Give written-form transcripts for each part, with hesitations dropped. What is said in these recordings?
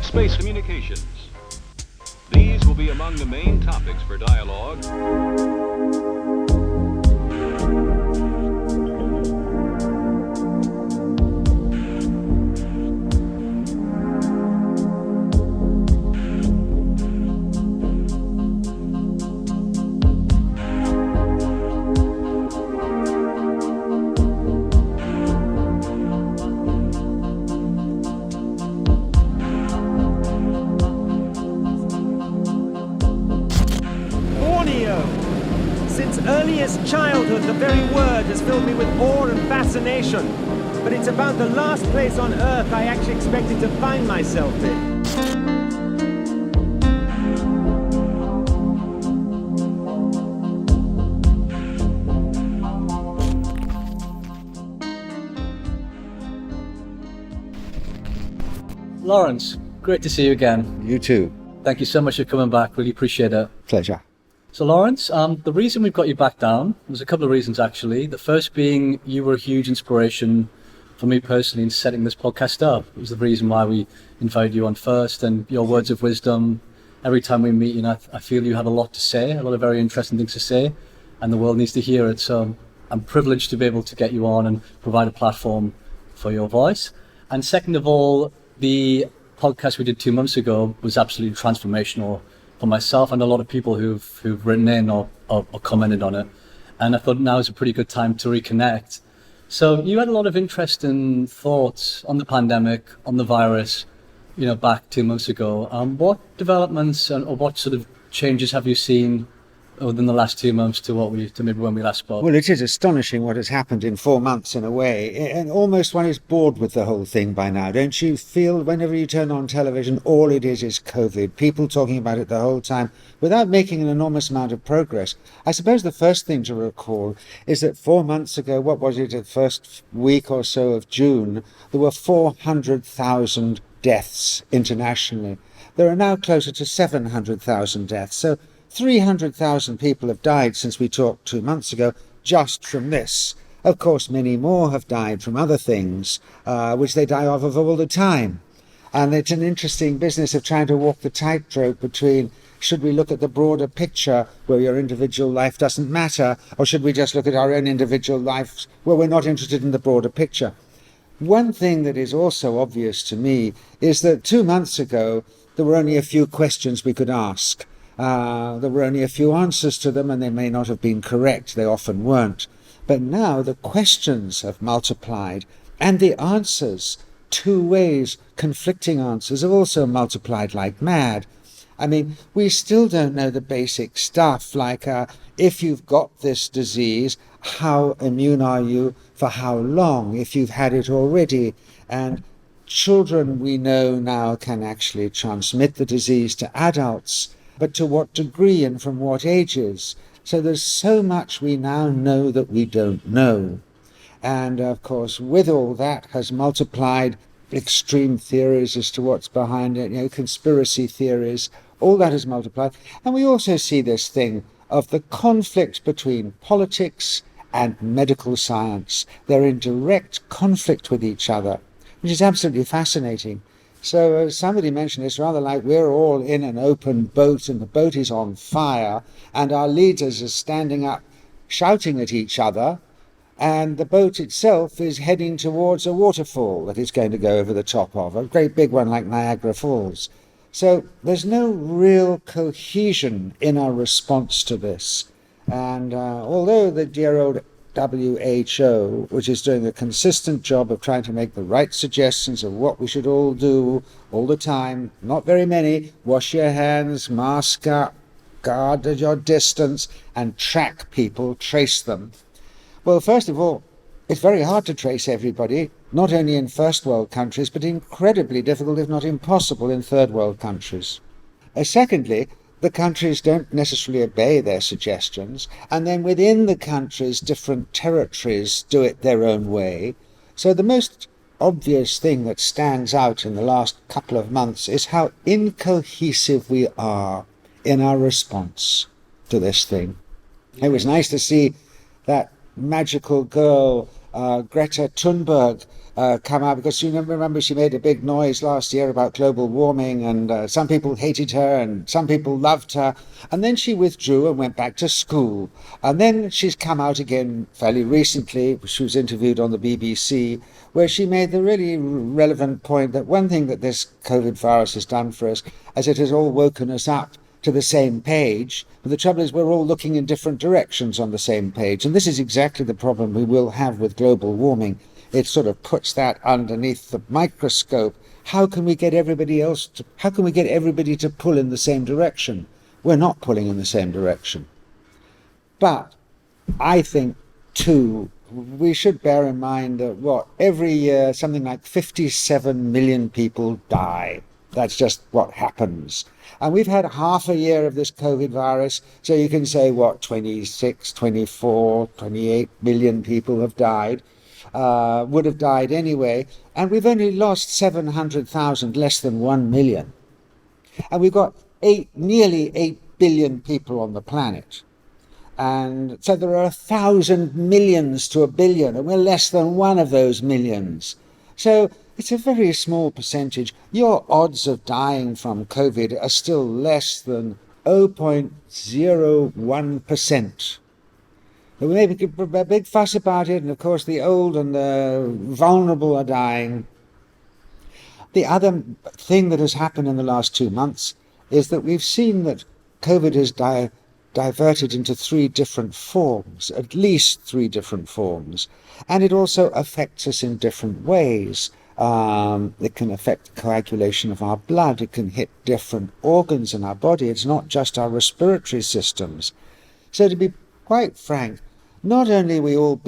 Space communications. These will be among the main topics for dialogue. Childhood, the very word has filled me with awe and fascination. But it's about the last place on Earth I actually expected to find myself in. Lawrence, great to see you again. You too. Thank you so much for coming back. Really appreciate it. Pleasure. So Lawrence, the reason we've got you back down, there's a couple of reasons actually. The first being you were a huge inspiration for me personally in setting this podcast up. It was the reason why we invited you on first, and your words of wisdom. Every time we meet, I feel you have a lot to say, a lot of very interesting things to say, and the world needs to hear it. So I'm privileged to be able to get you on and provide a platform for your voice. And second of all, the podcast we did 2 months ago was absolutely transformational for myself and a lot of people who've written in or commented on it. And I thought now is a pretty good time to reconnect. So you had a lot of interesting thoughts on the pandemic, on the virus, back 2 months ago. What developments or what sort of changes have you seen within the last 2 months to maybe when we last spoke? Well, it is astonishing what has happened in 4 months in a way, and almost one is bored with the whole thing by now. Don't you feel whenever you turn on television, all it is COVID, people talking about it the whole time without making an enormous amount of progress? I suppose the first thing to recall is that 4 months ago, what was it, the first week or so of June, there were 400,000 deaths internationally. There are now closer to 700,000 deaths. So 300,000 people have died since we talked 2 months ago just from this. Of course, many more have died from other things, which they die of all the time. And it's an interesting business of trying to walk the tightrope between should we look at the broader picture where your individual life doesn't matter, or should we just look at our own individual lives where we're not interested in the broader picture? One thing that is also obvious to me is that 2 months ago, there were only a few questions we could ask. There were only a few answers to them, and they may not have been correct. They often weren't. But now the questions have multiplied, and the answers, 2 ways, conflicting answers, have also multiplied like mad. I mean, we still don't know the basic stuff, like if you've got this disease, how immune are you, for how long, if you've had it already. And children, we know now, can actually transmit the disease to adults, but to what degree and from what ages? So there's so much we now know that we don't know. And of course, with all that has multiplied extreme theories as to what's behind it, conspiracy theories, all that has multiplied. And we also see this thing of the conflict between politics and medical science. They're in direct conflict with each other, which is absolutely fascinating. So somebody mentioned it's rather like we're all in an open boat and the boat is on fire and our leaders are standing up shouting at each other, and the boat itself is heading towards a waterfall that it's going to go over the top of, a great big one like Niagara Falls. So there's no real cohesion in our response to this. And although the dear old WHO, which is doing a consistent job of trying to make the right suggestions of what we should all do all the time, not very many, wash your hands, mask up, guard at your distance, and track people, trace them. Well, first of all, it's very hard to trace everybody, not only in first world countries, but incredibly difficult, if not impossible, in third world countries. Secondly, the countries don't necessarily obey their suggestions, and then within the countries, different territories do it their own way. So the most obvious thing that stands out in the last couple of months is how incohesive we are in our response to this thing. It was nice to see that magical girl, Greta Thunberg, come out, because you remember she made a big noise last year about global warming, and some people hated her and some people loved her, and then she withdrew and went back to school. And then she's come out again fairly recently. She was interviewed on the BBC, where she made the really relevant point that one thing that this COVID virus has done for us is it has all woken us up to the same page. But the trouble is we're all looking in different directions on the same page, and this is exactly the problem we will have with global warming. It sort of puts that underneath the microscope. How can we get everybody to pull in the same direction? We're not pulling in the same direction. But I think, too, we should bear in mind that every year something like 57 million people die. That's just what happens. And we've had half a year of this COVID virus, so you can say, 26, 24, 28 million people have died. Would have died anyway, and we've only lost 700,000, less than 1 million. And we've got nearly 8 billion people on the planet. And so there are 1,000 millions to a billion, and we're less than one of those millions. So it's a very small percentage. Your odds of dying from COVID are still less than 0.01%. We make a big fuss about it, and of course the old and the vulnerable are dying. The other thing that has happened in the last 2 months is that we've seen that COVID has diverted into 3 different forms, at least 3 different forms, and it also affects us in different ways. It can affect the coagulation of our blood, it can hit different organs in our body, it's not just our respiratory systems. So to be quite frank, not only are we all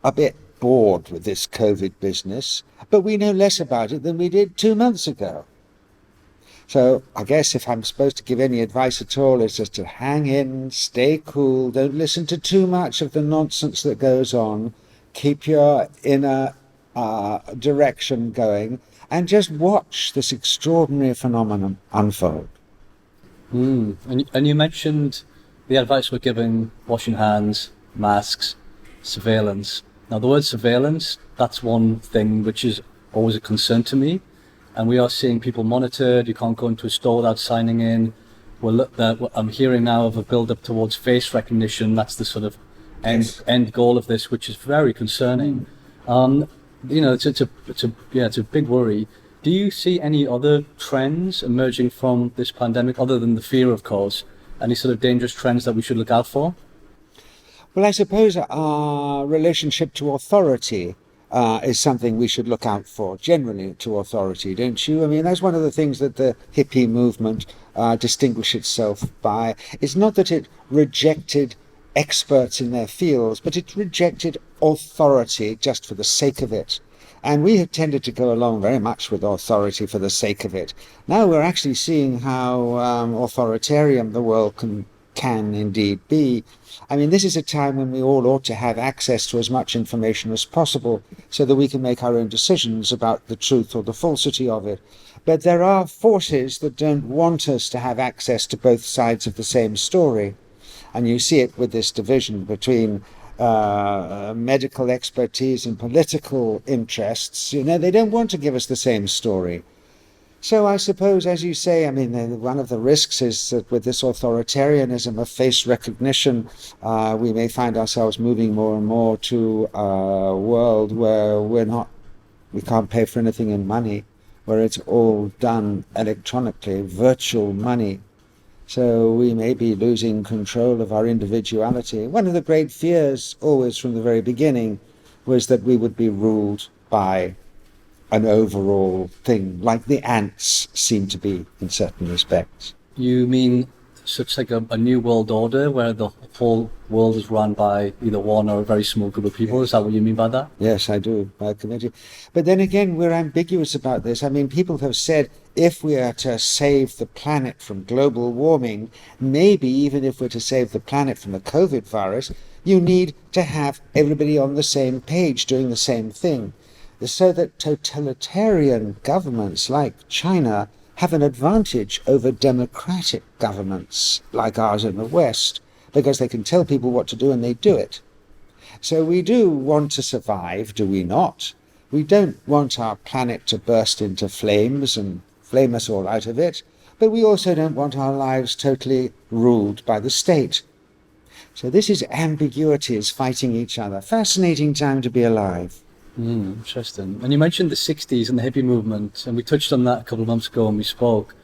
a bit bored with this COVID business, but we know less about it than we did 2 months ago. So I guess if I'm supposed to give any advice at all, it's just to hang in, stay cool, don't listen to too much of the nonsense that goes on, keep your inner direction going, and just watch this extraordinary phenomenon unfold. And you mentioned the advice we're giving: washing hands, masks, surveillance. Now, the word surveillance, that's one thing which is always a concern to me. And we are seeing people monitored. You can't go into a store without signing in. I'm hearing now of a build-up towards face recognition. That's the sort of end goal of this, which is very concerning. It's a big worry. Do you see any other trends emerging from this pandemic, other than the fear, of course? Any sort of dangerous trends that we should look out for? Well, I suppose our relationship to authority is something we should look out for, generally, to authority, don't you? I mean, that's one of the things that the hippie movement distinguished itself by. It's not that it rejected experts in their fields, but it rejected authority just for the sake of it. And we have tended to go along very much with authority for the sake of it. Now we're actually seeing how authoritarian the world can indeed be. I mean, this is a time when we all ought to have access to as much information as possible so that we can make our own decisions about the truth or the falsity of it. But there are forces that don't want us to have access to both sides of the same story. And you see it with this division between medical expertise and political interests. They don't want to give us the same story. So I suppose, as you say, I mean, one of the risks is that with this authoritarianism of face recognition, we may find ourselves moving more and more to a world where we can't pay for anything in money, where it's all done electronically, virtual money. So we may be losing control of our individuality. One of the great fears, always from the very beginning, was that we would be ruled by an overall thing, like the ants seem to be in certain respects. You mean such like a new world order where the whole world is run by either one or a very small group of people? Is that what you mean by that? Yes, I do, by a committee. But then again, we're ambiguous about this. I mean, people have said if we are to save the planet from global warming, maybe even if we're to save the planet from the COVID virus, you need to have everybody on the same page doing the same thing, so that totalitarian governments like China have an advantage over democratic governments like ours in the West, because they can tell people what to do and they do it. So we do want to survive, do we not? We don't want our planet to burst into flames and flame us all out of it, but we also don't want our lives totally ruled by the state. So this is ambiguities fighting each other. Fascinating time to be alive. Interesting. And you mentioned the 60s and the hippie movement, and we touched on that a couple of months ago when we spoke.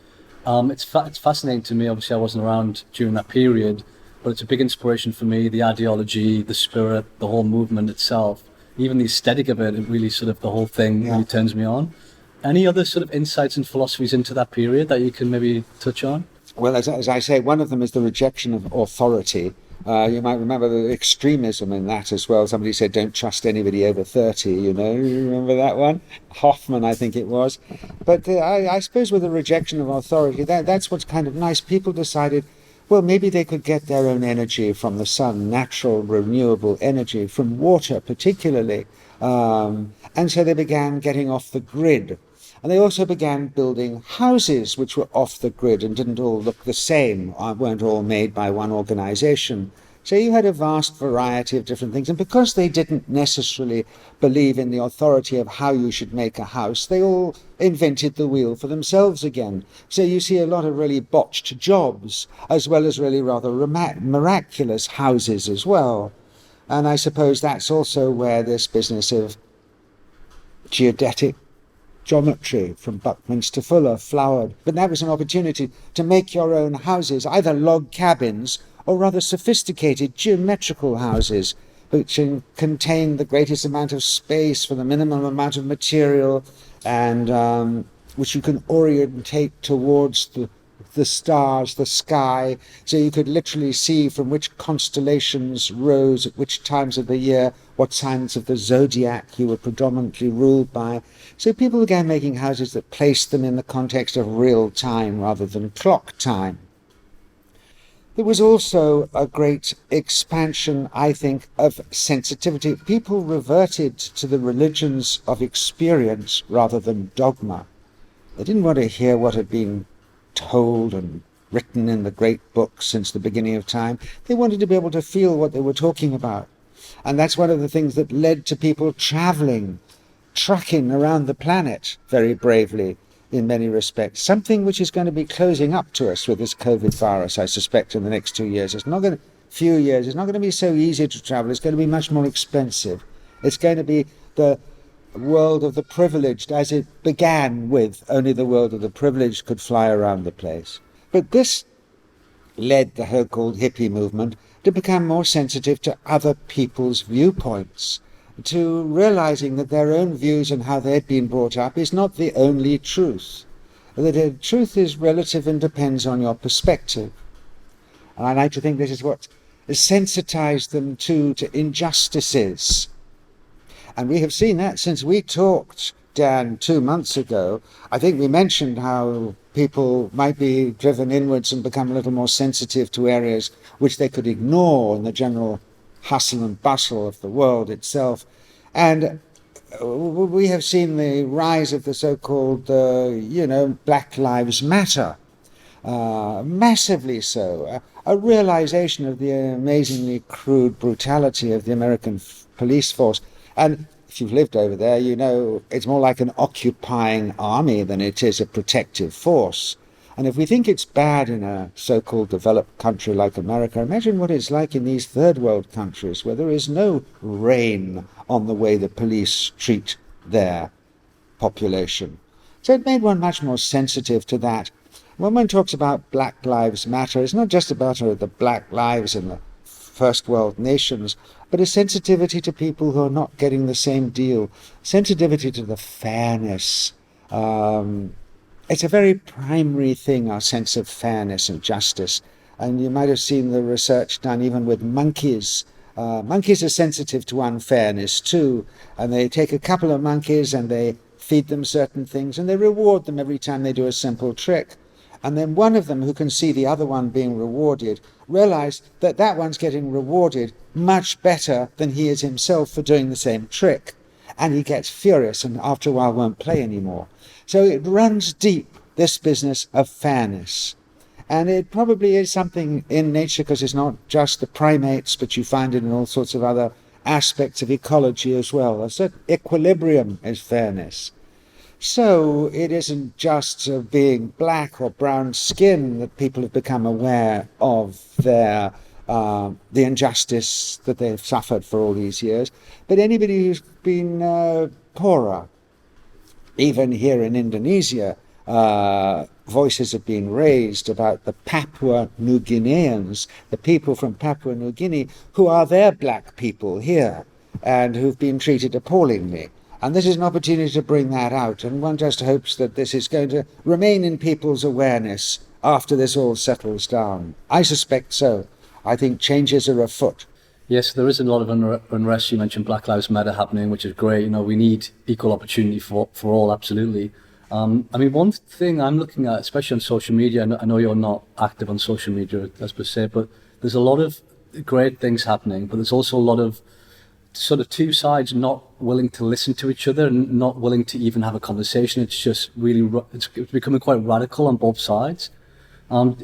It's fascinating to me. Obviously, I wasn't around during that period, but it's a big inspiration for me. The ideology, the spirit, the whole movement itself, even the aesthetic of it, really sort of the whole thing really turns me on. Any other sort of insights and philosophies into that period that you can maybe touch on? Well, as I say, one of them is the rejection of authority. You might remember the extremism in that as well. Somebody said, don't trust anybody over 30, you remember that one? Hoffman, I think it was. But I suppose with the rejection of authority, that's what's kind of nice. People decided, well, maybe they could get their own energy from the sun, natural, renewable energy, from water particularly. And so they began getting off the grid. And they also began building houses which were off the grid and didn't all look the same, weren't all made by one organization. So you had a vast variety of different things. And because they didn't necessarily believe in the authority of how you should make a house, they all invented the wheel for themselves again. So you see a lot of really botched jobs, as well as really rather miraculous houses as well. And I suppose that's also where this business of geodetic geometry from Buckminster Fuller flowered. But that was an opportunity to make your own houses, either log cabins or rather sophisticated geometrical houses, which contain the greatest amount of space for the minimum amount of material, and which you can orientate towards the stars, the sky, so you could literally see from which constellations rose at which times of the year, what signs of the zodiac you were predominantly ruled by. So people began making houses that placed them in the context of real time rather than clock time. There was also a great expansion, I think, of sensitivity. People reverted to the religions of experience rather than dogma. They didn't want to hear what had been told and written in the great books since the beginning of time. They wanted to be able to feel what they were talking about. And that's one of the things that led to people traveling, trucking around the planet very bravely in many respects. Something which is going to be closing up to us with this COVID virus, I suspect, in the next 2 years. It's not going to be so easy to travel. It's going to be much more expensive. It's going to be the world of the privileged, as it began with. Only the world of the privileged could fly around the place. But this led the so-called hippie movement to become more sensitive to other people's viewpoints, to realizing that their own views and how they'd been brought up is not the only truth, that truth is relative and depends on your perspective. And I like to think this is what sensitized them to injustices. And we have seen that since we talked, Dan, 2 months ago. I think we mentioned how people might be driven inwards and become a little more sensitive to areas which they could ignore in the general hustle and bustle of the world itself. And we have seen the rise of the so-called, Black Lives Matter, massively so. A realization of the amazingly crude brutality of the American police force. And if you've lived over there, you know it's more like an occupying army than it is a protective force. And if we think it's bad in a so-called developed country like America, imagine what it's like in these third world countries where there is no rein on the way the police treat their population. So it made one much more sensitive to that. When one talks about Black Lives Matter, it's not just about the black lives in the first world nations, but a sensitivity to people who are not getting the same deal, sensitivity to the fairness. It's a very primary thing, our sense of fairness and justice. And you might have seen the research done even with monkeys. Monkeys are sensitive to unfairness too, and they take a couple of monkeys and they feed them certain things and they reward them every time they do a simple trick. And then one of them, who can see the other one being rewarded, realized that that one's getting rewarded much better than he is himself for doing the same trick. And he gets furious and after a while won't play anymore. So it runs deep, this business of fairness. And it probably is something in nature, because it's not just the primates, but you find it in all sorts of other aspects of ecology as well. A certain equilibrium is fairness. So it isn't just being black or brown skin that people have become aware of the injustice that they've suffered for all these years, but anybody who's been poorer. Even here in Indonesia, voices have been raised about the Papua New Guineans, the people from Papua New Guinea, who are their black people here and who've been treated appallingly. And this is an opportunity to bring that out, and one just hopes that this is going to remain in people's awareness after this all settles down. I suspect so. I think changes are afoot. Yes, there is a lot of unrest. You mentioned Black Lives Matter happening, which is great. You know, we need equal opportunity for all, absolutely. I mean, one thing I'm looking at, especially on social media, I know you're not active on social media, as per se, but there's a lot of great things happening, but there's also a lot of sort of two sides not willing to listen to each other and not willing to even have a conversation. It's just really, it's becoming quite radical on both sides. Have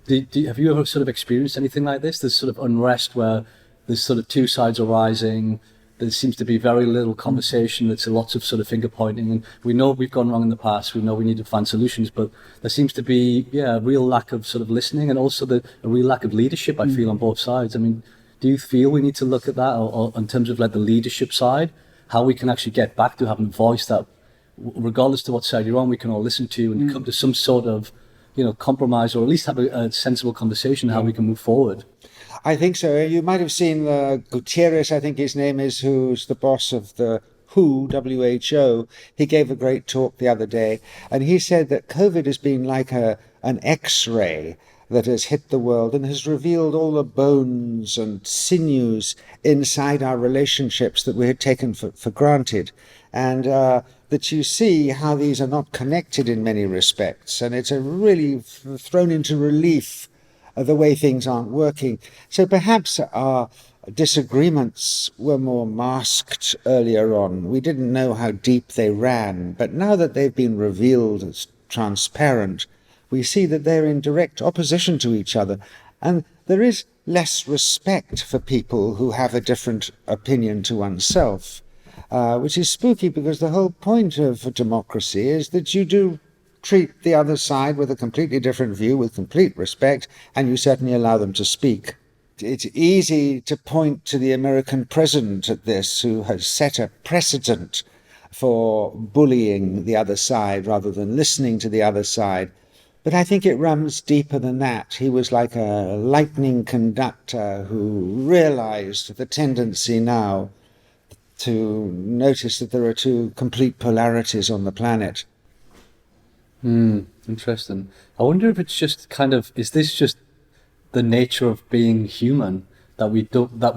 you ever sort of experienced anything like this? There's sort of unrest where there's sort of two sides are rising. There seems to be very little conversation. It's lots of sort of finger pointing, and we know we've gone wrong in the past. We know we need to find solutions, but there seems to be a real lack of sort of listening, and also a real lack of leadership, I feel, on both sides. I mean, do you feel we need to look at that, or in terms of like the leadership side, how we can actually get back to having a voice that, regardless to what side you're on, we can all listen to and come to some sort of, compromise, or at least have a sensible conversation how we can move forward? I think so. You might have seen Gutierrez, I think his name is, who's the boss of the WHO. He gave a great talk the other day, and he said that COVID has been like an X-ray that has hit the world and has revealed all the bones and sinews inside our relationships that we had taken for granted. And that you see how these are not connected in many respects. And it's really thrown into relief the way things aren't working. So perhaps our disagreements were more masked earlier on. We didn't know how deep they ran, but now that they've been revealed as transparent, we see that they're in direct opposition to each other. And there is less respect for people who have a different opinion to oneself, which is spooky, because the whole point of democracy is that you do treat the other side with a completely different view with complete respect, and you certainly allow them to speak. It's easy to point to the American president at this, who has set a precedent for bullying the other side rather than listening to the other side. But I think it runs deeper than that. He was like a lightning conductor who realized the tendency now to notice that there are two complete polarities on the planet. Interesting. I wonder if it's just is this just the nature of being human, that we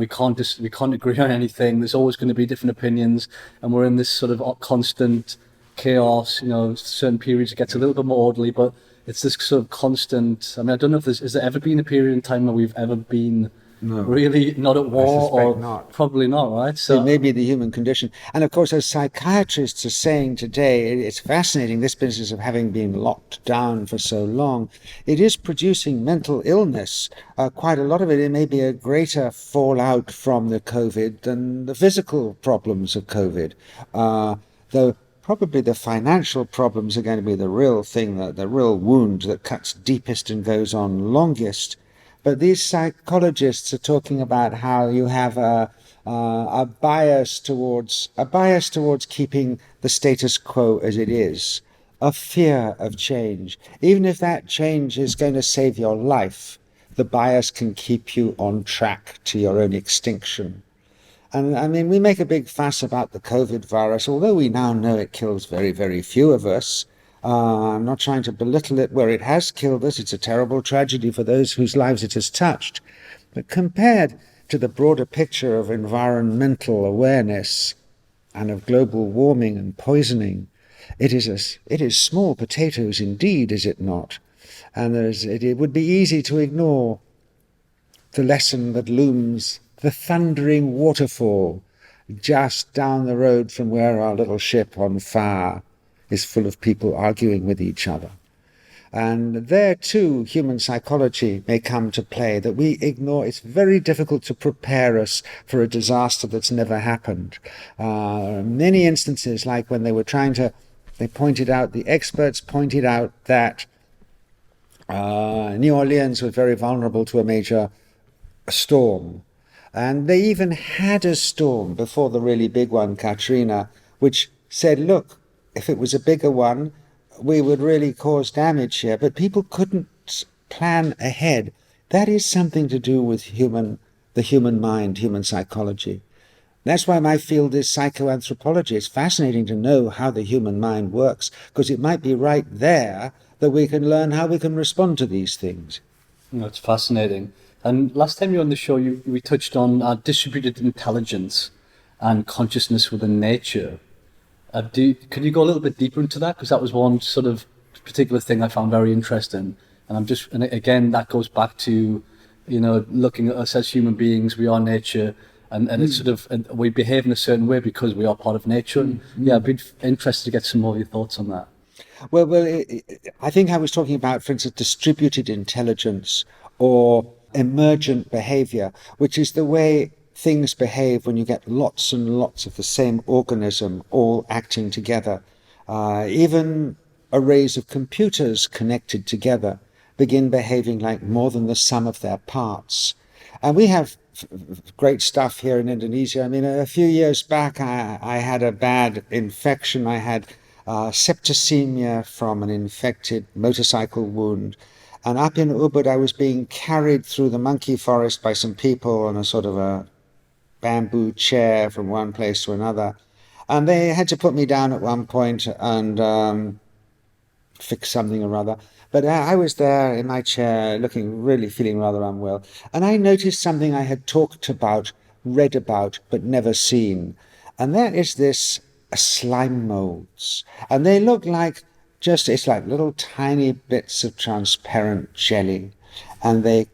can't agree on anything? There's always going to be different opinions, and we're in this sort of constant chaos. Certain periods it gets a little bit more orderly, but it's this sort of constant. I mean, I don't know if has there ever been a period in time where we've ever been really not at war, or not. Probably not, right? So it may be the human condition. And of course, as psychiatrists are saying today, it's fascinating, this business of having been locked down for so long. It is producing mental illness. Quite a lot of it may be a greater fallout from the COVID than the physical problems of COVID. Though probably the financial problems are going to be the real thing, the real wound that cuts deepest and goes on longest. But these psychologists are talking about how you have a bias towards keeping the status quo as it is, a fear of change. Even if that change is going to save your life, the bias can keep you on track to your own extinction. And I mean, we make a big fuss about the COVID virus, although we now know it kills very, very few of us. I'm not trying to belittle it where it has killed us. It's a terrible tragedy for those whose lives it has touched. But compared to the broader picture of environmental awareness and of global warming and poisoning, it is small potatoes indeed, is it not? And it would be easy to ignore the lesson that looms, the thundering waterfall just down the road from where our little ship on fire is full of people arguing with each other. And there too, human psychology may come to play, that we ignore. It's very difficult to prepare us for a disaster that's never happened. Many instances, like when they were the experts pointed out that New Orleans was very vulnerable to a major storm. And they even had a storm before the really big one, Katrina, which said, look, if it was a bigger one, we would really cause damage here. But people couldn't plan ahead. That is something to do with the human mind, human psychology. That's why my field is psycho-anthropology. It's fascinating to know how the human mind works, because it might be right there that we can learn how we can respond to these things. That's fascinating. And last time you were on the show, we touched on distributed intelligence and consciousness within nature. Could you go a little bit deeper into that? Because that was one sort of particular thing I found very interesting. And again, that goes back to, looking at us as human beings. We are nature, and it's sort of, and we behave in a certain way because we are part of nature. And I'd be interested to get some more of your thoughts on that. Well, I think I was talking about, for instance, distributed intelligence or emergent behavior, which is the way things behave when you get lots and lots of the same organism all acting together. Even arrays of computers connected together begin behaving like more than the sum of their parts. And we have great stuff here in Indonesia. I mean, a few years back, I had a bad infection. I had septicemia from an infected motorcycle wound. And up in Ubud, I was being carried through the monkey forest by some people on a sort of a bamboo chair from one place to another. And they had to put me down at one point and fix something or other. But I was there in my chair, feeling rather unwell. And I noticed something I had talked about, read about, but never seen. And that is this slime molds. And they look like it's like little tiny bits of transparent jelly. And they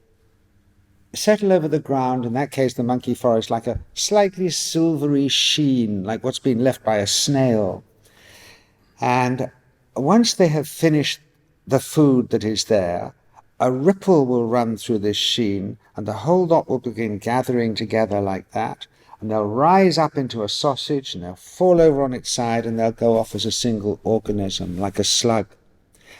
settle over the ground, in that case the monkey forest, like a slightly silvery sheen, like what's been left by a snail. And once they have finished the food that is there, a ripple will run through this sheen, and the whole lot will begin gathering together like that, and they'll rise up into a sausage, and they'll fall over on its side, and they'll go off as a single organism, like a slug.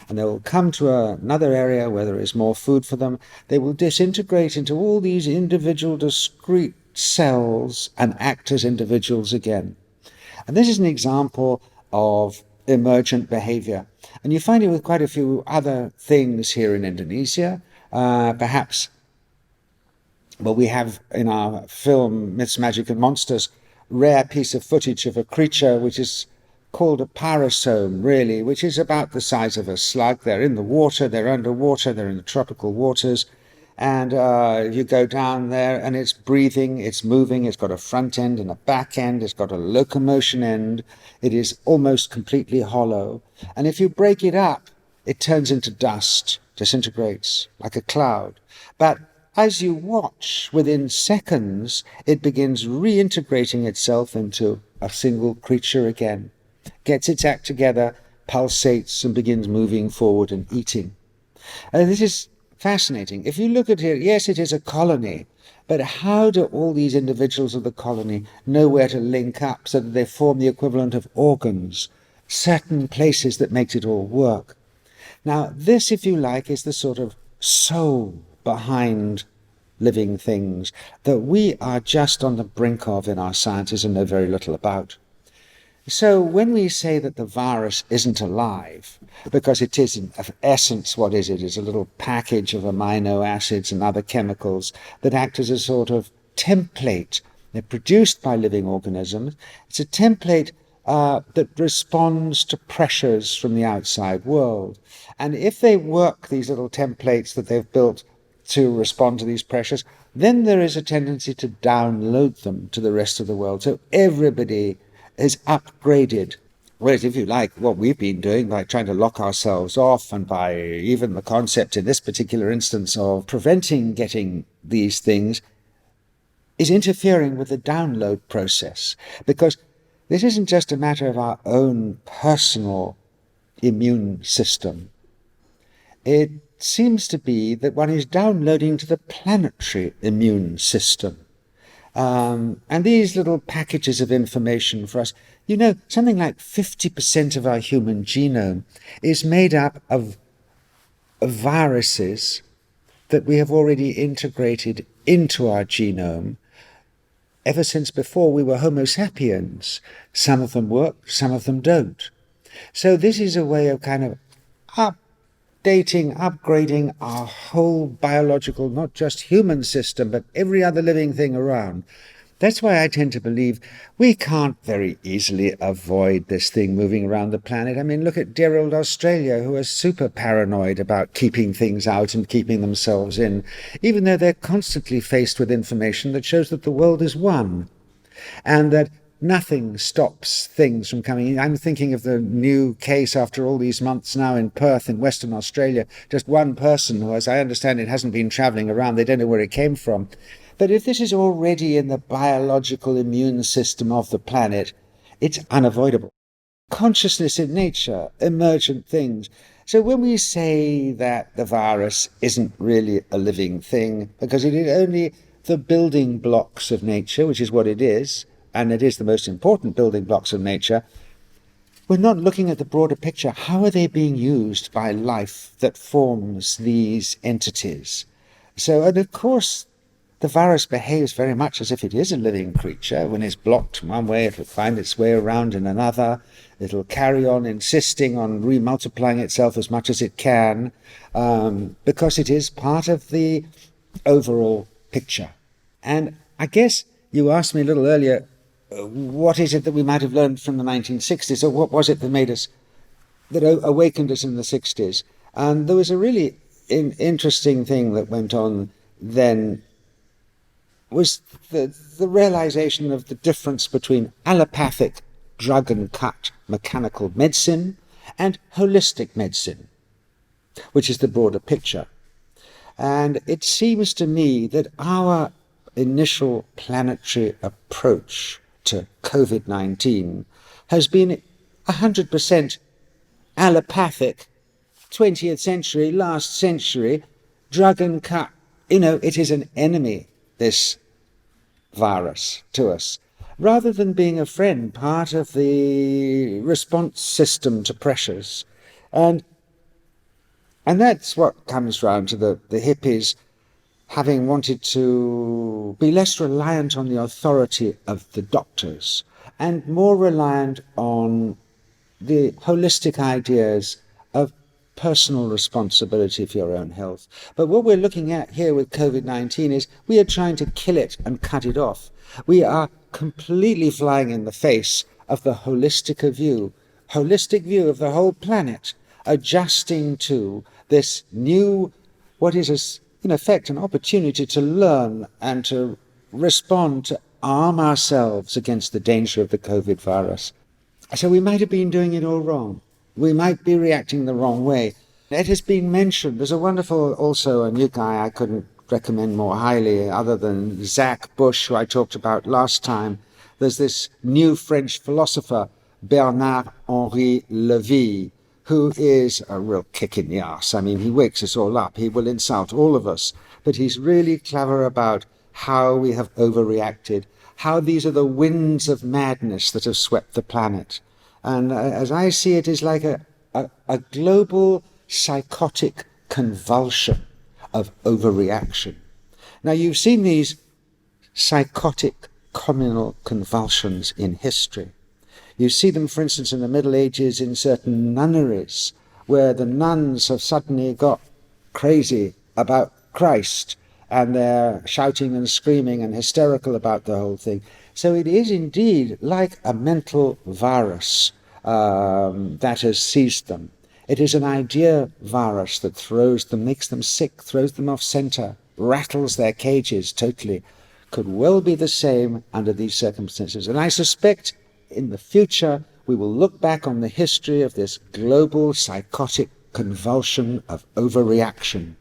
And they will come to another area where there is more food for them. They will disintegrate into all these individual discrete cells and act as individuals again. And this is an example of emergent behavior. And you find it with quite a few other things here in Indonesia. Perhaps, we have in our film Myths, Magic and Monsters, rare piece of footage of a creature which is called a parasome, really, which is about the size of a slug. They're in the water, they're underwater, they're in the tropical waters. And you go down there and it's breathing, it's moving, it's got a front end and a back end, it's got a locomotion end, it is almost completely hollow. And if you break it up, it turns into dust, disintegrates like a cloud. But as you watch, within seconds, it begins reintegrating itself into a single creature again, gets its act together, pulsates and begins moving forward and eating. And this is fascinating. If you look at it, yes, it is a colony, but how do all these individuals of the colony know where to link up so that they form the equivalent of organs, certain places that makes it all work? Now, this, if you like, is the sort of soul behind living things that we are just on the brink of in our sciences and know very little about. So when we say that the virus isn't alive, because it is in essence, what is it? It's a little package of amino acids and other chemicals that act as a sort of template. They're produced by living organisms. It's a template that responds to pressures from the outside world. And if they work, these little templates that they've built to respond to these pressures, then there is a tendency to download them to the rest of the world. So everybody is upgraded. Whereas, if you like, what we've been doing by trying to lock ourselves off, and by even the concept in this particular instance of preventing getting these things, is interfering with the download process. Because this isn't just a matter of our own personal immune system. it seems to be that one is downloading to the planetary immune system. And these little packages of information for us, something like 50% of our human genome is made up of viruses that we have already integrated into our genome ever since before we were Homo sapiens. Some of them work, some of them don't. So this is a way of kind of upgrading our whole biological, not just human system, but every other living thing around. That's why I tend to believe we can't very easily avoid this thing moving around the planet. I mean, look at dear old Australia, who are super paranoid about keeping things out and keeping themselves in, even though they're constantly faced with information that shows that the world is one, and that nothing stops things from coming in. I'm thinking of the new case after all these months now in Perth in Western Australia. Just one person who, as I understand it, hasn't been travelling around. They don't know where it came from. But if this is already in the biological immune system of the planet, it's unavoidable. Consciousness in nature, emergent things. So when we say that the virus isn't really a living thing, because it is only the building blocks of nature, which is what it is, and it is the most important building blocks of nature, we're not looking at the broader picture. How are they being used by life that forms these entities? So, and of course, the virus behaves very much as if it is a living creature. When it's blocked one way, it'll find its way around in another. It'll carry on insisting on remultiplying itself as much as it can, because it is part of the overall picture. And I guess you asked me a little earlier, what is it that we might have learned from the 1960s, or what was it that awakened us in the 60s? And there was a really interesting thing that went on then, was the realization of the difference between allopathic drug and cut mechanical medicine and holistic medicine, which is the broader picture. And it seems to me that our initial planetary approach to COVID-19 has been 100% allopathic, 20th century, last century, drug and cut. It is an enemy, this virus, to us, rather than being a friend, part of the response system to pressures. And that's what comes round to the hippies having wanted to be less reliant on the authority of the doctors and more reliant on the holistic ideas of personal responsibility for your own health. But what we're looking at here with COVID-19 is we are trying to kill it and cut it off. We are completely flying in the face of the holistic view of the whole planet, adjusting to this new, what is in effect an opportunity to learn and to respond, to arm ourselves against the danger of the COVID virus. So we might have been doing it all wrong. We might be reacting the wrong way. It has been mentioned, there's a wonderful, also a new guy I couldn't recommend more highly, other than Zach Bush, who I talked about last time. There's this new French philosopher, Bernard-Henri Lévy, who is a real kick in the arse. I mean, he wakes us all up. He will insult all of us. But he's really clever about how we have overreacted, how these are the winds of madness that have swept the planet. And as I see it, is like a global psychotic convulsion of overreaction. Now, you've seen these psychotic communal convulsions in history. You see them, for instance, in the Middle Ages in certain nunneries, where the nuns have suddenly got crazy about Christ, and they're shouting and screaming and hysterical about the whole thing. So it is indeed like a mental virus that has seized them. It is an idea virus that throws them, makes them sick, throws them off center, rattles their cages totally. Could well be the same under these circumstances. And I suspect in the future we will look back on the history of this global psychotic convulsion of overreaction.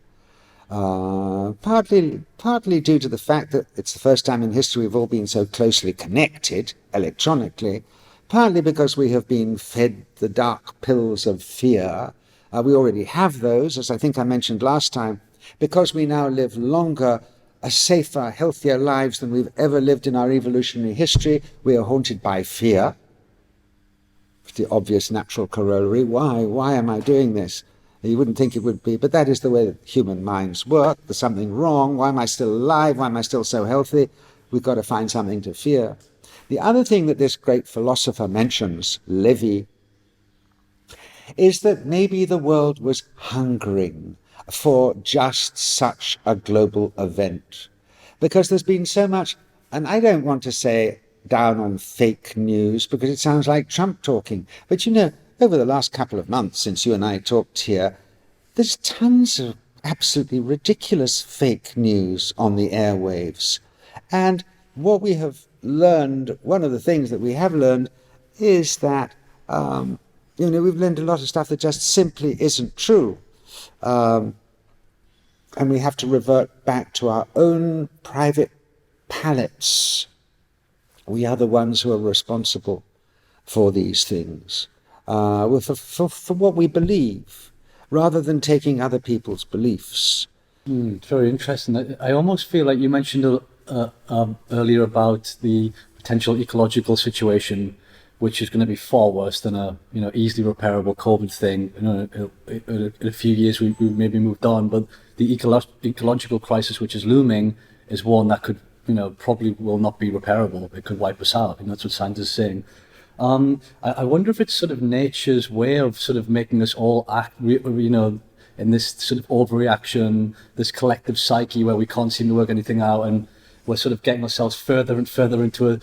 Partly due to the fact that it's the first time in history we've all been so closely connected electronically, partly because we have been fed the dark pills of fear, We already have those, as I think I mentioned last time, because we now live longer, safer, healthier lives than we've ever lived in our evolutionary history. We are haunted by fear. The obvious natural corollary. Why am I doing this? You wouldn't think it would be, but that is the way that human minds work. There's something wrong. Why am I still alive? Why am I still so healthy? We've got to find something to fear. The other thing that this great philosopher mentions, Levy, is that maybe the world was hungering for just such a global event. Because there's been so much, and I don't want to say down on fake news because it sounds like Trump talking, but you know, over the last couple of months since you and I talked here, there's tons of absolutely ridiculous fake news on the airwaves. And what we have learned, one of the things that we have learned is that, we've learned a lot of stuff that just simply isn't true. And we have to revert back to our own private palates. We are the ones who are responsible for these things, for what we believe, rather than taking other people's beliefs. It's very interesting. I almost feel like you mentioned earlier about the potential ecological situation, which is going to be far worse than a easily repairable COVID thing. In a few years we maybe moved on, but the ecological crisis which is looming is one that could probably will not be repairable. It could wipe us out, and that's what scientists are saying. I wonder if it's sort of nature's way of sort of making us all act, in this sort of overreaction, this collective psyche where we can't seem to work anything out, and we're sort of getting ourselves further and further into a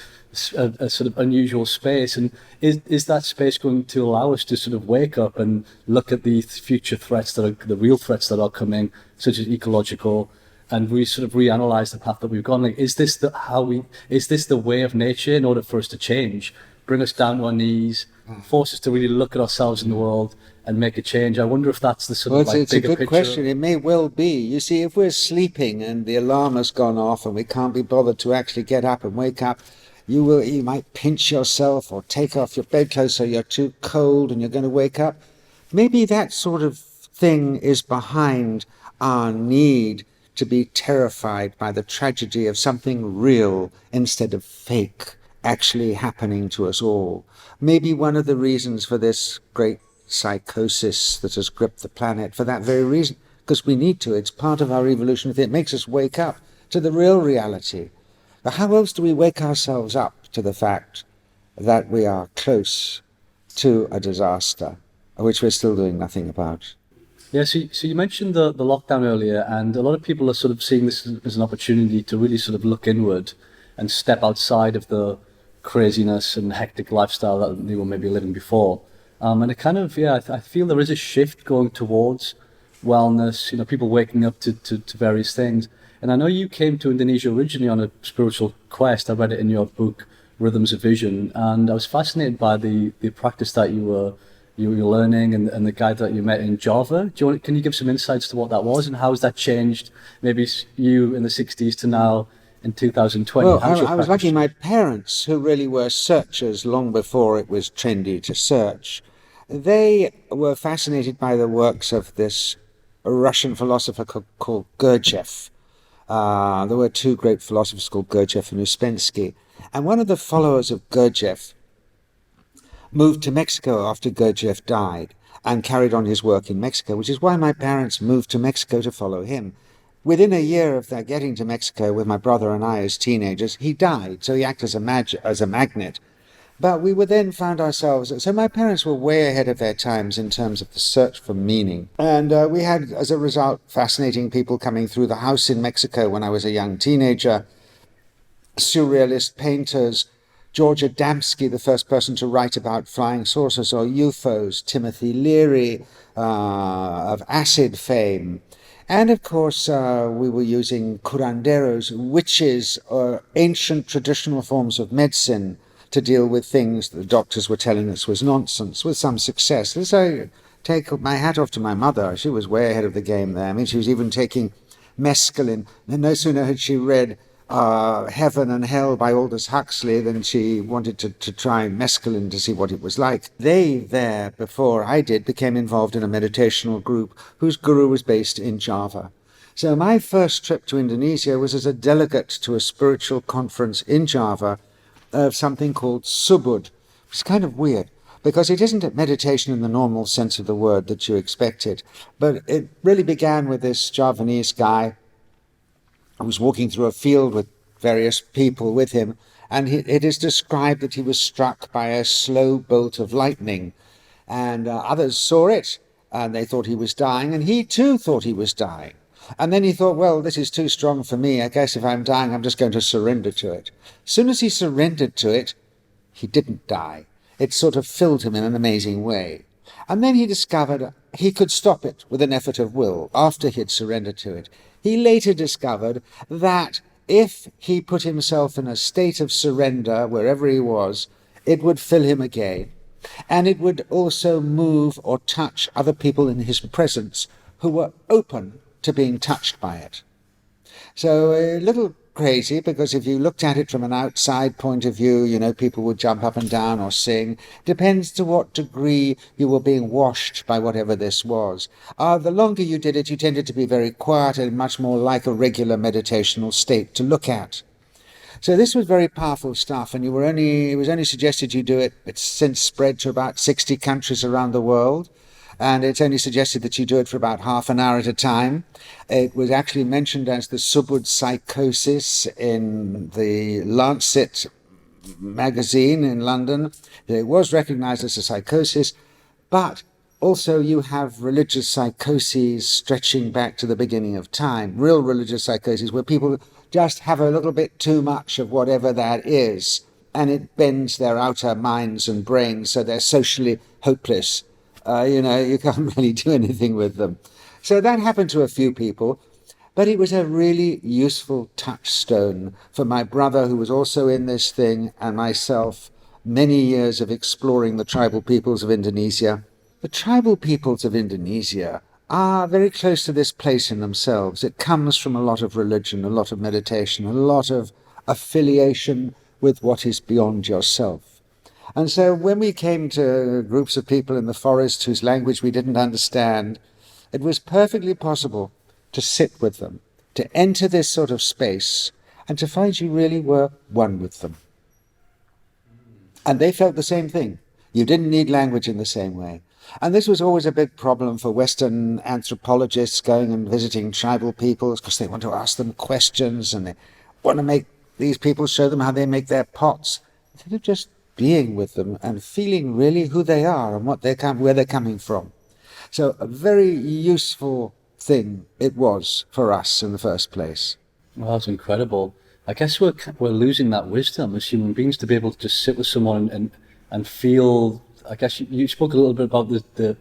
sort of unusual space. And is that space going to allow us to sort of wake up and look at the future threats that are the real threats that are coming, such as ecological, and we sort of reanalyze the path that we've gone? Like, is this the way of nature in order for us to change, bring us down to our knees, force us to really look at ourselves in the world and make a change? I wonder if that's the sort of it's bigger a good picture. question. It may well be. You see, if we're sleeping and the alarm has gone off and we can't be bothered to actually get up and wake up, you might pinch yourself or take off your bedclothes so you're too cold and you're going to wake up. Maybe that sort of thing is behind our need to be terrified by the tragedy of something real instead of fake actually happening to us all. Maybe one of the reasons for this great psychosis that has gripped the planet, for that very reason, because we need to. It's part of our evolution. It makes us wake up to the real reality. But how else do we wake ourselves up to the fact that we are close to a disaster, which we're still doing nothing about? Yeah, so you mentioned the lockdown earlier, and a lot of people are sort of seeing this as an opportunity to really sort of look inward and step outside of the craziness and hectic lifestyle that they were maybe living before. And it kind of, I feel there is a shift going towards wellness, people waking up to various things. And I know you came to Indonesia originally on a spiritual quest. I read it in your book, Rhythms of Vision, and I was fascinated by the practice that you were learning and the guy that you met in Java. Can you give some insights to what that was and how has that changed maybe you in the 60s to now in 2020? Well, I was lucky. My parents, who really were searchers long before it was trendy to search, they were fascinated by the works of this Russian philosopher called Gurdjieff. There were two great philosophers called Gurdjieff and Uspensky. And one of the followers of Gurdjieff moved to Mexico after Gurdjieff died and carried on his work in Mexico, which is why my parents moved to Mexico to follow him. Within a year of their getting to Mexico with my brother and I as teenagers, he died, so he acted as a magnet. But we then found ourselves, so my parents were way ahead of their times in terms of the search for meaning. And we had, as a result, fascinating people coming through the house in Mexico when I was a young teenager, surrealist painters, George Adamski, the first person to write about flying saucers or UFOs, Timothy Leary of acid fame. And of course, we were using curanderos, witches, or ancient traditional forms of medicine to deal with things that the doctors were telling us was nonsense, with some success. So take my hat off to my mother. She was way ahead of the game there. I mean, she was even taking mescaline. And no sooner had she read Heaven and Hell by Aldous Huxley, then she wanted to try mescaline to see what it was like. They there, before I did, became involved in a meditational group whose guru was based in Java. So my first trip to Indonesia was as a delegate to a spiritual conference in Java of something called Subud. It's kind of weird, because it isn't a meditation in the normal sense of the word that you expected, but it really began with this Javanese guy who was walking through a field with various people with him, and it is described that he was struck by a slow bolt of lightning, and others saw it, and they thought he was dying, and he too thought he was dying. And then he thought, well, this is too strong for me. I guess if I'm dying, I'm just going to surrender to it. As soon as he surrendered to it, he didn't die. It sort of filled him in an amazing way. And then he discovered he could stop it with an effort of will after he had surrendered to it. He later discovered that if he put himself in a state of surrender wherever he was, it would fill him again. And it would also move or touch other people in his presence who were open to being touched by it. So a little crazy, because if you looked at it from an outside point of view, you know, people would jump up and down or sing. Depends to what degree you were being washed by whatever this was. The longer you did it, you tended to be very quiet and much more like a regular meditational state to look at. So this was very powerful stuff, and it was only suggested you do it. It's since spread to about 60 countries around the world. And it's only suggested that you do it for about half an hour at a time. It was actually mentioned as the Subud psychosis in the Lancet magazine in London. It was recognized as a psychosis, but also you have religious psychoses stretching back to the beginning of time, real religious psychoses where people just have a little bit too much of whatever that is, and it bends their outer minds and brains so they're socially hopeless. You can't really do anything with them. So that happened to a few people, but it was a really useful touchstone for my brother, who was also in this thing, and myself, many years of exploring the tribal peoples of Indonesia. The tribal peoples of Indonesia are very close to this place in themselves. It comes from a lot of religion, a lot of meditation, a lot of affiliation with what is beyond yourself. And so when we came to groups of people in the forest whose language we didn't understand, it was perfectly possible to sit with them, to enter this sort of space, and to find you really were one with them. And they felt the same thing. You didn't need language in the same way. And this was always a big problem for Western anthropologists going and visiting tribal peoples, because they want to ask them questions, and they want to make these people show them how they make their pots, instead of just being with them and feeling really who they are and where they're coming from. So a very useful thing it was for us in the first place. Well, that's incredible. I guess we're losing that wisdom as human beings to be able to just sit with someone and feel. I guess you spoke a little bit about the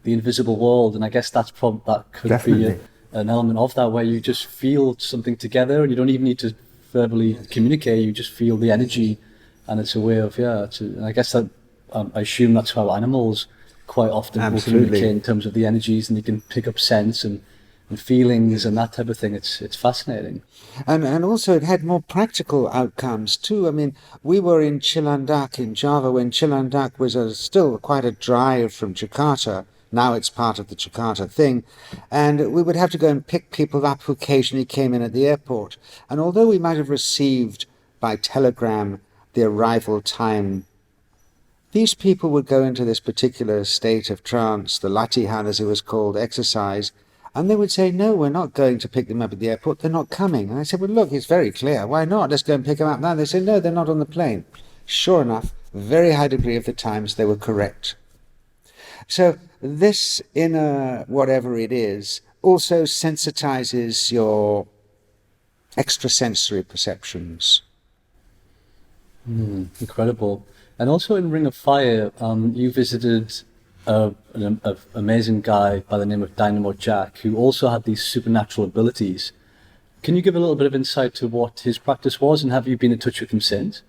invisible world, and I guess that could Definitely be an element of that, where you just feel something together and you don't even need to verbally communicate. You just feel the energy. And it's a way of, and I guess that, I assume that's how animals quite often will communicate in terms of the energies, and you can pick up sense and feelings and that type of thing. It's fascinating. And also it had more practical outcomes too. I mean, we were in Cilandak in Java when Cilandak was still quite a drive from Jakarta. Now it's part of the Jakarta thing. And we would have to go and pick people up who occasionally came in at the airport. And although we might have received by telegram the arrival time, these people would go into this particular state of trance, the latihan as it was called, exercise, and they would say, no, we're not going to pick them up at the airport, they're not coming. And I said, well, look, it's very clear, why not? Let's go and pick them up now. They said, no, they're not on the plane. Sure enough, very high degree of the times they were correct. So this inner whatever it is also sensitizes your extrasensory perceptions. Incredible. And also in Ring of Fire, you visited an amazing guy by the name of Dynamo Jack, who also had these supernatural abilities. Can you give a little bit of insight to what his practice was, and have you been in touch with him since?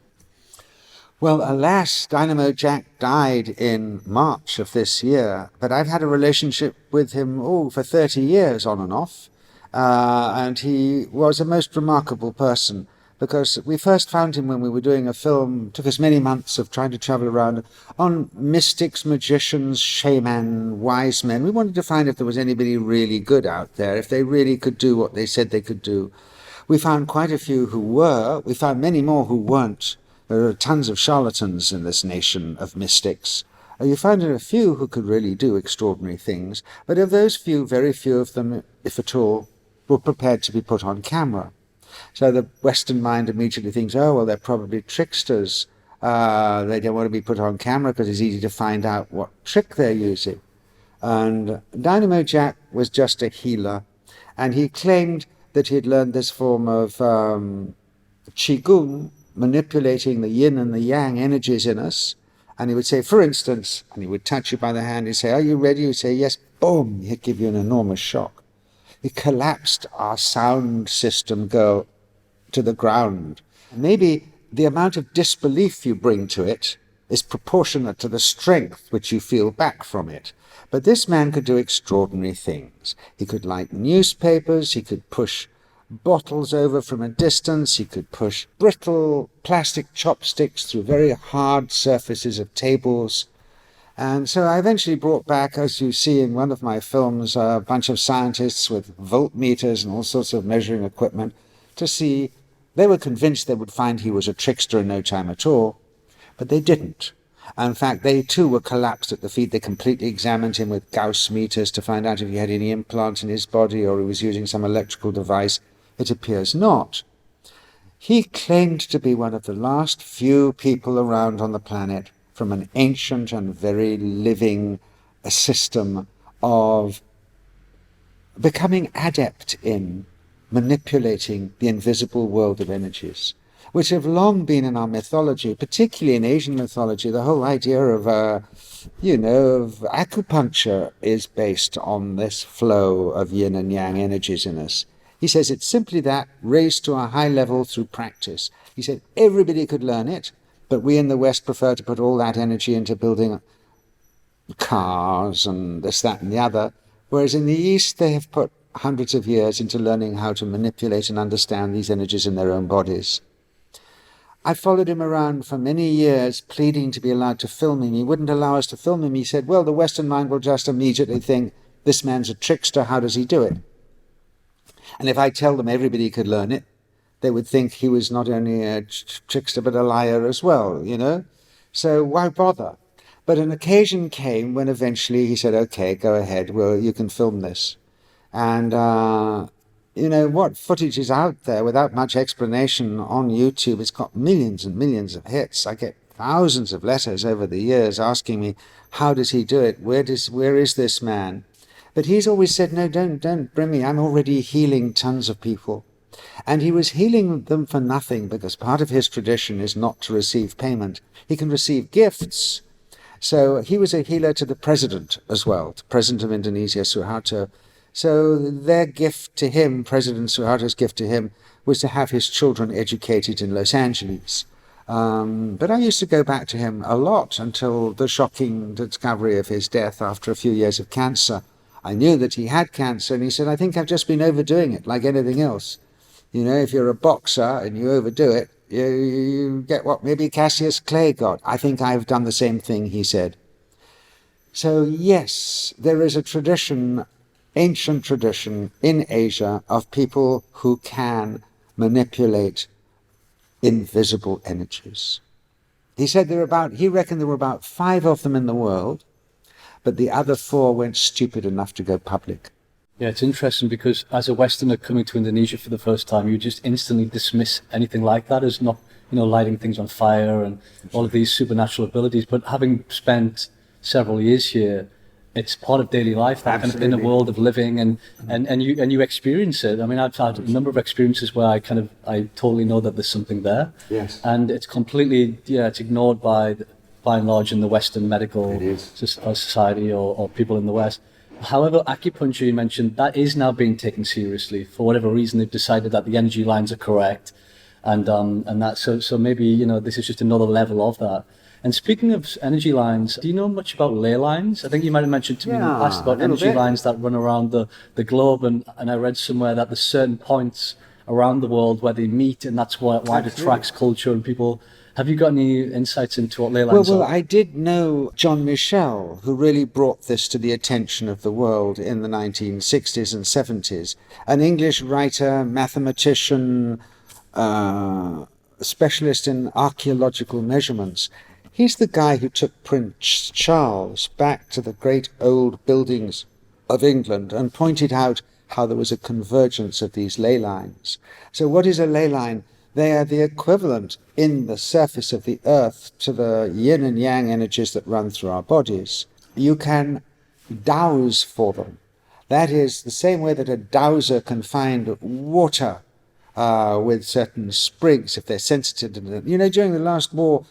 Well, alas, Dynamo Jack died in March of this year, but I've had a relationship with him for 30 years on and off, and he was a most remarkable person. because we first found him when we were doing a film. It took us many months of trying to travel around on mystics, magicians, shaman, wise men. We wanted to find if there was anybody really good out there, if they really could do what they said they could do. We found quite a few who were. We found many more who weren't. There are tons of charlatans in this nation of mystics. You found a few who could really do extraordinary things, but of those few, very few of them, if at all, were prepared to be put on camera. So the Western mind immediately thinks, oh, well, they're probably tricksters. They don't want to be put on camera because it's easy to find out what trick they're using. And Dynamo Jack was just a healer, and he claimed that he had learned this form of qigong, manipulating the yin and the yang energies in us. And he would say, for instance, and he would touch you by the hand, he'd say, are you ready? You'd say, yes, boom, he'd give you an enormous shock. He collapsed our sound system go to the ground. Maybe the amount of disbelief you bring to it is proportionate to the strength which you feel back from it. But this man could do extraordinary things. He could light newspapers, he could push bottles over from a distance, he could push brittle plastic chopsticks through very hard surfaces of tables. And so I eventually brought back, as you see in one of my films, a bunch of scientists with voltmeters and all sorts of measuring equipment to see. They were convinced they would find he was a trickster in no time at all, but they didn't. In fact, they too were collapsed at the feet. They completely examined him with Gauss meters to find out if he had any implants in his body or he was using some electrical device. It appears not. He claimed to be one of the last few people around on the planet from an ancient and very living system of becoming adept in manipulating the invisible world of energies, which have long been in our mythology, particularly in Asian mythology. The whole idea of, of acupuncture is based on this flow of yin and yang energies in us. He says it's simply that, raised to a high level through practice. He said everybody could learn it, but we in the West prefer to put all that energy into building cars and this, that, and the other, whereas in the East they have put hundreds of years into learning how to manipulate and understand these energies in their own bodies. I followed him around for many years, pleading to be allowed to film him. He wouldn't allow us to film him. He said, well, the Western mind will just immediately think, this man's a trickster, how does he do it? And if I tell them everybody could learn it, they would think he was not only a trickster but a liar as well, So why bother? But an occasion came when eventually he said, okay, go ahead, well, you can film this. And, what footage is out there without much explanation on YouTube? It's got millions and millions of hits. I get thousands of letters over the years asking me, how does he do it? Where is this man? But he's always said, no, don't bring me. I'm already healing tons of people. And he was healing them for nothing because part of his tradition is not to receive payment. He can receive gifts. So he was a healer to the president as well, the president of Indonesia, Suharto. So their gift to him, President Suharto's gift to him, was to have his children educated in Los Angeles. But I used to go back to him a lot until the shocking discovery of his death after a few years of cancer. I knew that he had cancer, and he said, I think I've just been overdoing it, like anything else. If you're a boxer and you overdo it, you get what maybe Cassius Clay got. I think I've done the same thing, he said. So yes, there is a tradition, ancient tradition in Asia of people who can manipulate invisible energies. He said he reckoned there were about 5 of them in the world, but the other 4 weren't stupid enough to go public. Yeah, it's interesting because as a Westerner coming to Indonesia for the first time, you just instantly dismiss anything like that as not, lighting things on fire and all of these supernatural abilities. But having spent several years here, it's part of daily life, that Absolutely. kind of inner world of living, and you experience it. I mean, I've had a number of experiences where I totally know that there's something there. Yes. And it's completely, it's ignored by and large in the Western medical society or people in the West. However, acupuncture, you mentioned, that is now being taken seriously. For whatever reason, they've decided that the energy lines are correct, and that so maybe this is just another level of that. And speaking of energy lines, do you know much about ley lines? I think you might have mentioned to me in the past about energy lines that run around the globe, and I read somewhere that there's certain points around the world where they meet, and that's why it attracts culture and people. Have you got any insights into what ley lines Well, are? I did know John Michel, who really brought this to the attention of the world in the 1960s and 70s. An English writer, mathematician, specialist in archaeological measurements. He's the guy who took Prince Charles back to the great old buildings of England and pointed out how there was a convergence of these ley lines. So what is a ley line? They are the equivalent in the surface of the earth to the yin and yang energies that run through our bodies. You can dowse for them. That is the same way that a dowser can find water with certain sprigs if they're sensitive to them. You know, during the last war,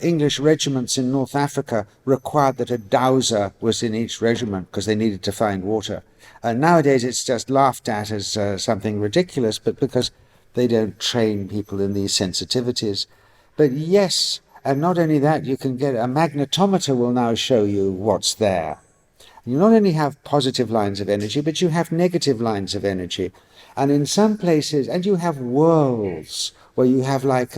English regiments in North Africa required that a dowser was in each regiment because they needed to find water. Nowadays it's just laughed at as something ridiculous, but because they don't train people in these sensitivities. But yes, and not only that, you can get a magnetometer will now show you what's there. You not only have positive lines of energy, but you have negative lines of energy. And in some places, and you have worlds where you have like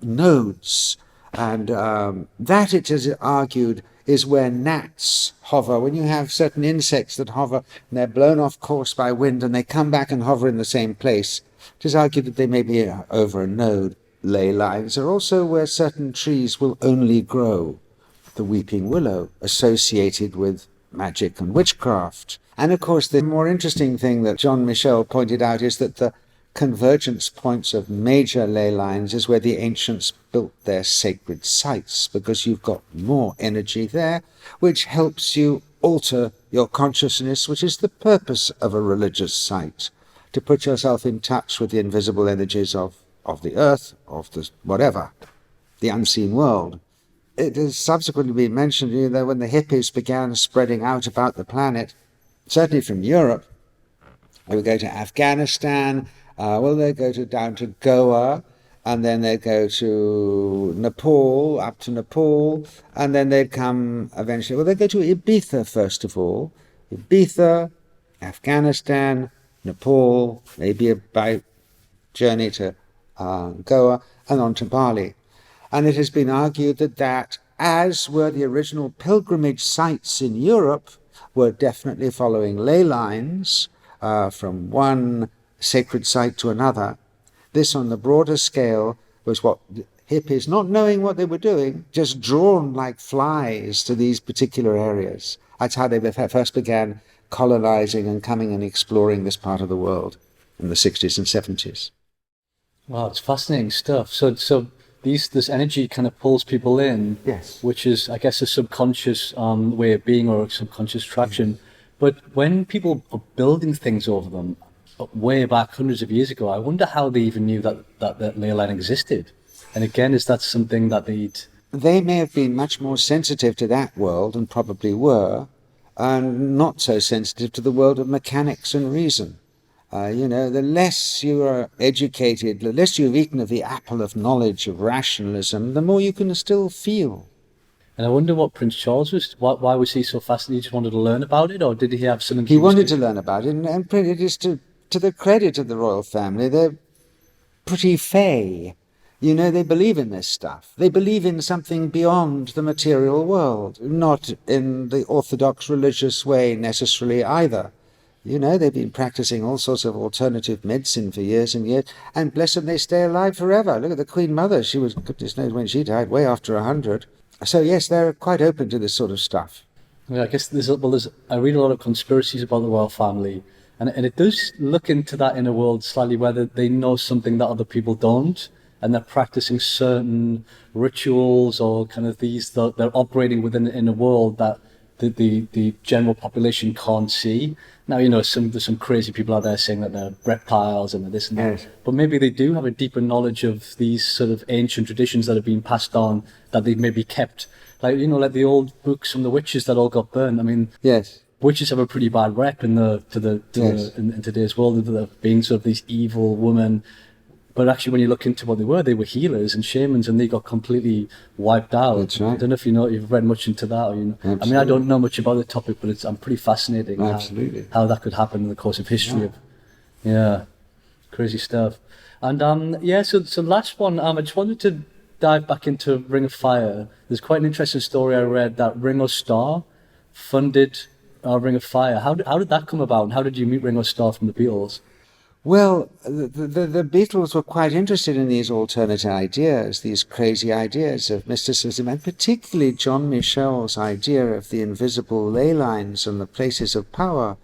nodes. And that, it is argued, is where gnats hover. When you have certain insects that hover and they're blown off course by wind and they come back and hover in the same place, it is argued that they may be over a node. Ley lines are also where certain trees will only grow. The weeping willow, associated with magic and witchcraft. And of course, the more interesting thing that John Michel pointed out is that the convergence points of major ley lines is where the ancients built their sacred sites, because you've got more energy there, which helps you alter your consciousness, which is the purpose of a religious site, to put yourself in touch with the invisible energies of the earth, of the whatever, the unseen world. It has subsequently been mentioned, you know, when the hippies began spreading out about the planet, certainly from Europe, they would go to Afghanistan, they go down to Goa, and then they'd go to Nepal, up to Nepal, and then they'd come eventually, they'd go to Ibiza first of all, Ibiza, Afghanistan, Nepal, maybe a by journey to Goa, and on to Bali. And it has been argued that as were the original pilgrimage sites in Europe, were definitely following ley lines from one sacred site to another. This, on the broader scale, was what hippies, not knowing what they were doing, just drawn like flies to these particular areas. That's how they first began colonizing and coming and exploring this part of the world in the 60s and 70s. Wow, it's fascinating stuff. So this energy kind of pulls people in, yes, which is, I guess, a subconscious way of being, or a subconscious attraction. But when people are building things over them, way back hundreds of years ago, I wonder how they even knew that ley line existed. And again, is that something that they may have been much more sensitive to that world, and probably were, and not so sensitive to the world of mechanics and reason. The less you are educated, the less you've eaten of the apple of knowledge of rationalism, the more you can still feel. And I wonder what Prince Charles was, why was he so fascinated? He just wanted to learn about it, or did he have something? He wanted to learn about it, and it is to the credit of the royal family, they're pretty fey. They believe in this stuff. They believe in something beyond the material world, not in the orthodox religious way necessarily either. They've been practicing all sorts of alternative medicine for years and years, and bless them, they stay alive forever. Look at the Queen Mother. She was, goodness knows when she died, way after 100. So yes, they're quite open to this sort of stuff. Yeah, I guess I read a lot of conspiracies about the royal family, and it does look into that inner world slightly, whether they know something that other people don't, and they're practicing certain rituals or kind of they're operating within the inner world that the general population can't see. Now, there's some crazy people out there saying that they're reptiles and this and that. Yes. But maybe they do have a deeper knowledge of these sort of ancient traditions that have been passed on, that they maybe kept. Like the old books from the witches that all got burned. I mean, yes, witches have a pretty bad rep in today's world, of being sort of these evil women. But actually, when you look into what they were healers and shamans, and they got completely wiped out. That's right. I don't know if you've read much into that. Or, I mean, I don't know much about the topic, but I'm pretty fascinating. Absolutely. How that could happen in the course of history. Yeah. Crazy stuff. And so last one, I just wanted to dive back into Ring of Fire. There's quite an interesting story I read that Ringo Starr funded Ring of Fire. How did that come about, and how did you meet Ringo Starr from the Beatles? Well, the Beatles were quite interested in these alternate ideas, these crazy ideas of mysticism, and particularly John Michel's idea of the invisible ley lines and the places of power.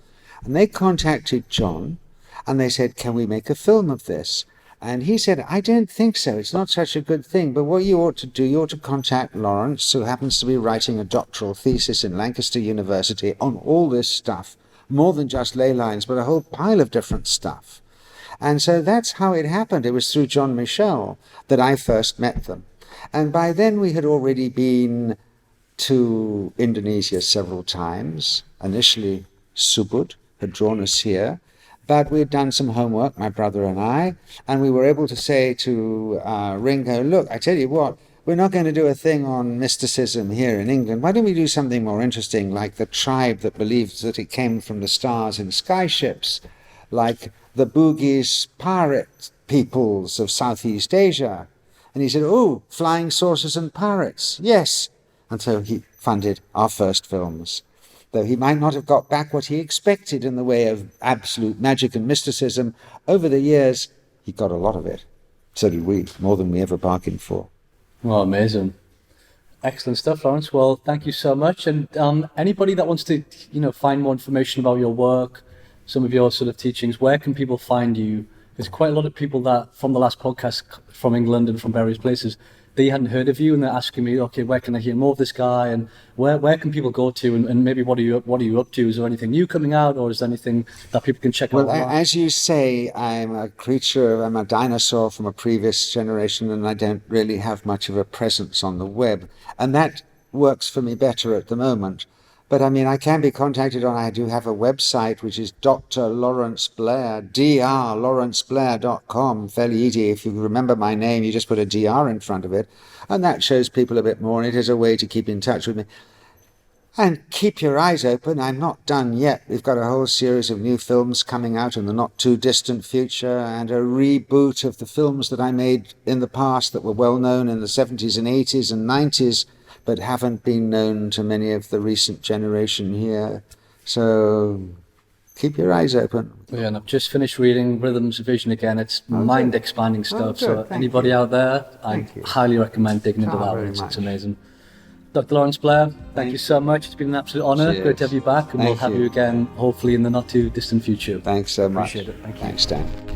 And they contacted John, and they said, can we make a film of this? And he said, I don't think so. It's not such a good thing. But what you ought to do, you ought to contact Lawrence, who happens to be writing a doctoral thesis in Lancaster University on all this stuff, more than just ley lines, but a whole pile of different stuff. And so that's how it happened. It was through John Michel that I first met them. And by then we had already been to Indonesia several times. Initially, Subud had drawn us here. But we had done some homework, my brother and I, and we were able to say to Ringo, look, I tell you what, we're not going to do a thing on mysticism here in England. Why don't we do something more interesting, like the tribe that believes that it came from the stars in skyships, like the Bugis pirate peoples of Southeast Asia? And he said, oh, flying saucers and pirates, yes. And so he funded our first films. Though he might not have got back what he expected in the way of absolute magic and mysticism, over the years, he got a lot of it. So did we, more than we ever bargained for. Well, amazing. Excellent stuff, Lawrence. Well, thank you so much. And anybody that wants to, find more information about your work, some of your sort of teachings, where can people find you? There's quite a lot of people that, from the last podcast, from England and from various places, they hadn't heard of you, and they're asking me, okay, where can I hear more of this guy, and where can people go to, and maybe what are you up to? Is there anything new coming out, or is there anything that people can check out? Well, as you say, I'm a dinosaur from a previous generation, and I don't really have much of a presence on the web, and that works for me better at the moment. But I mean, I can be contacted on, I do have a website, which is Dr. Lawrence Blair, drlawrenceblair.com, fairly easy. If you remember my name, you just put a dr in front of it, and that shows people a bit more, and it is a way to keep in touch with me. And keep your eyes open. I'm not done yet. We've got a whole series of new films coming out in the not too distant future, and a reboot of the films that I made in the past that were well known in the 70s and 80s and 90s, but haven't been known to many of the recent generation here. So keep your eyes open. Yeah, and I've just finished reading Rhythms of Vision again. It's mind-expanding stuff. So anybody out there, I highly recommend digging into that. It's amazing. Dr. Lawrence Blair, thank you so much. It's been an absolute honour. Great to have you back, and we'll have you again, hopefully in the not too distant future. Thanks so much. Appreciate it. Thank you. Thanks, Dan.